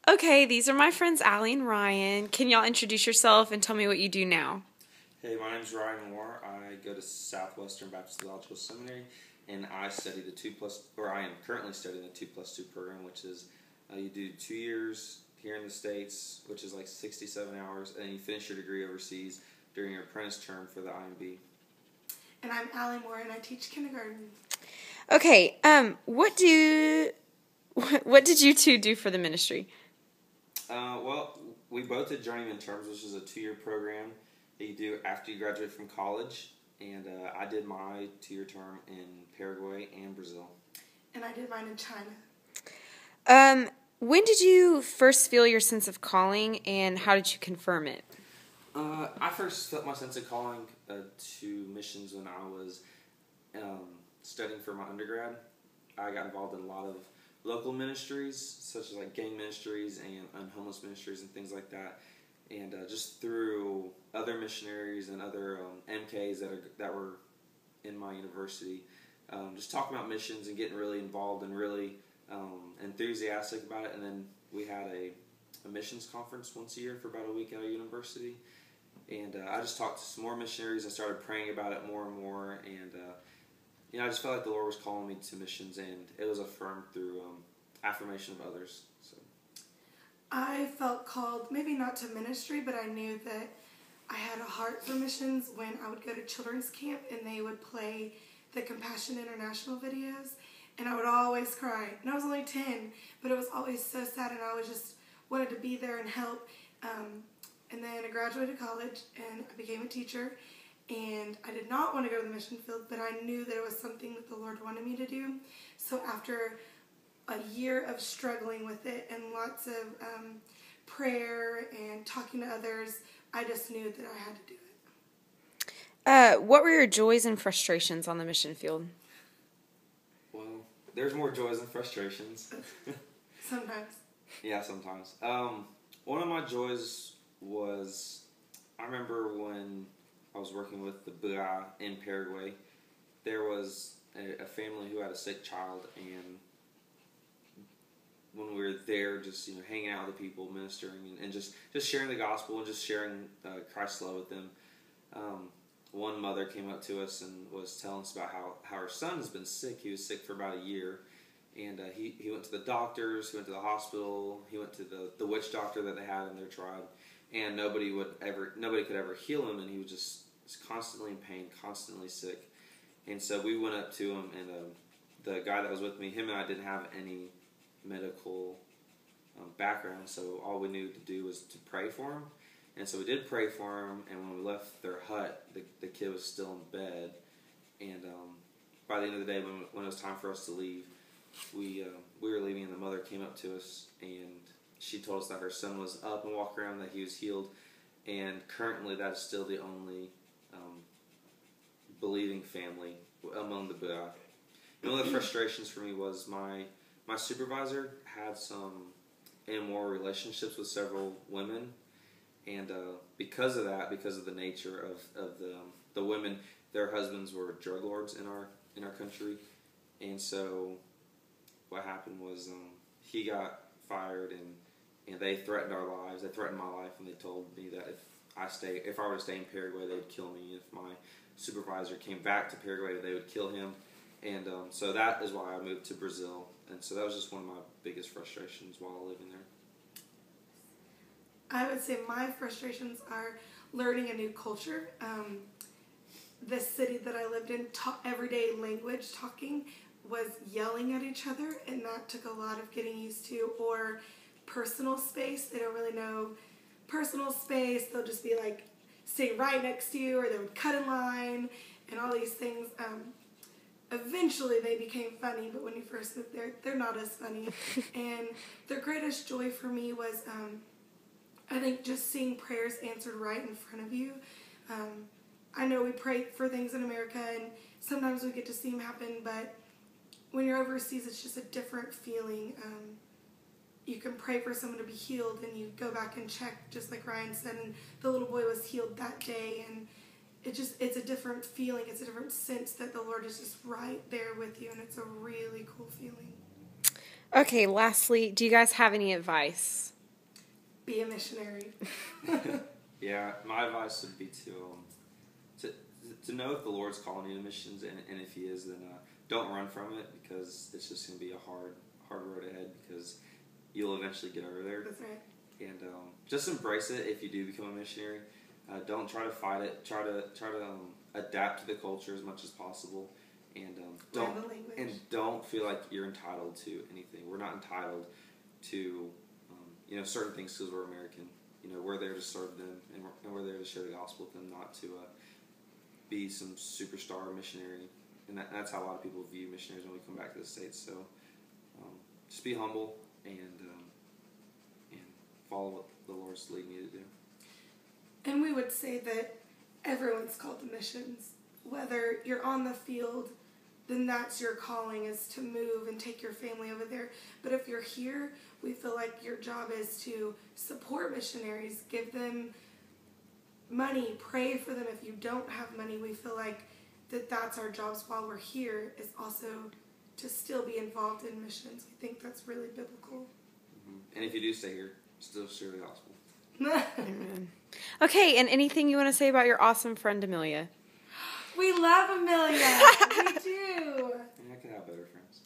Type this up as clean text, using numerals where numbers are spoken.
Okay, these are my friends Allie and Ryan. Can y'all introduce yourself and tell me what you do now? Hey, my name's Ryan Moore. I go to Southwestern Baptist Theological Seminary, and I study the I am currently studying the 2+2 program, which is you do 2 years here in the States, which is like 67 hours, and then you finish your degree overseas during your apprentice term for the IMB. And I'm Allie Moore, and I teach kindergarten. Okay, what did you two do for the ministry? Well, we both did Journeyman Terms, which is a 2-year program that you do after you graduate from college. And I did my 2-year term in Paraguay and Brazil. And I did mine in China. When did you first feel your sense of calling, and how did you confirm it? I first felt my sense of calling to missions when I was studying for my undergrad. I got involved in a lot of local ministries, such as like gang ministries and homeless ministries and things like that. And just through other missionaries and other MKs that were in my university, just talking about missions and getting really involved and really enthusiastic about it. And then we had a missions conference once a year for about a week at our university. And I just talked to some more missionaries. I started praying about it more and more. And I just felt like the Lord was calling me to missions, and it was affirmed through affirmation of others. So I felt called, maybe not to ministry, but I knew that I had a heart for missions when I would go to children's camp and they would play the Compassion International videos, and I would always cry. And I was only 10, but it was always so sad, and I was just wanted to be there and help. And then I graduated college, and I became a teacher. And I did not want to go to the mission field, but I knew that it was something that the Lord wanted me to do. So after a year of struggling with it and lots of prayer and talking to others, I just knew that I had to do it. What were your joys and frustrations on the mission field? Well, there's more joys than frustrations. Sometimes. Yeah, sometimes. One of my joys was, I remember when I was working with the Bua in Paraguay. There was a family who had a sick child, and when we were there, just hanging out with the people, ministering, and just sharing the gospel and just sharing Christ's love with them. One mother came up to us and was telling us about how her son has been sick. He was sick for about a year, and he went to the doctors, he went to the hospital, he went to the witch doctor that they had in their tribe. And nobody could ever heal him, and he was just constantly in pain, constantly sick. And so we went up to him, and the guy that was with me, him and I didn't have any medical background, so all we knew to do was to pray for him. And so we did pray for him, and when we left their hut, the kid was still in bed. And by the end of the day, when it was time for us to leave, we were leaving, and the mother came up to us, and she told us that her son was up and walking around, that he was healed, and currently that is still the only believing family among the Bua. And one of the frustrations for me was my supervisor had some immoral relationships with several women, and because of that, because of the nature of the women, their husbands were drug lords in our country, and so what happened was he got fired, and they threatened our lives. They threatened my life, and they told me that if I were to stay in Paraguay, they'd kill me. If my supervisor came back to Paraguay, they would kill him. And so that is why I moved to Brazil. And so that was just one of my biggest frustrations while living there. I would say my frustrations are learning a new culture. The city that I lived in, everyday language talking was yelling at each other, and that took a lot of getting used to. Or personal space, they don't really know personal space. They'll just be like sitting right next to you, or they would cut in line and all these things. Eventually they became funny, but when you first moved there, they're not as funny. And the greatest joy for me was I think just seeing prayers answered right in front of you. I know we pray for things in America, and sometimes we get to see them happen, but when you're overseas, it's just a different feeling. You can pray for someone to be healed, and you go back and check, just like Ryan said, and the little boy was healed that day, and it's a different feeling. It's a different sense that the Lord is just right there with you, and it's a really cool feeling. Okay, lastly, do you guys have any advice? be a missionary. Yeah, my advice would be to know if the Lord's calling you to missions, and if He is, then don't run from it, because it's just going to be a hard road ahead, because you'll eventually get over there. That's right. And just embrace it if you do become a missionary. Don't try to fight it. Try to adapt to the culture as much as possible, and don't feel like you're entitled to anything. We're not entitled to certain things because we're American. We're there to serve them, and we're there to share the gospel with them, not to be some superstar missionary. And that's how a lot of people view missionaries when we come back to the States. So just be humble and follow what the Lord's leading you to do. And we would say that everyone's called to missions. Whether you're on the field, then that's your calling, is to move and take your family over there. But if you're here, we feel like your job is to support missionaries, give them money, pray for them. If you don't have money, we feel like that's our jobs while we're here, is also to still be involved in missions. We think that's really biblical. Mm-hmm. And if you do stay here, still share the gospel. Amen. Okay, and anything you want to say about your awesome friend Amelia? We love Amelia. We do. I could have better friends.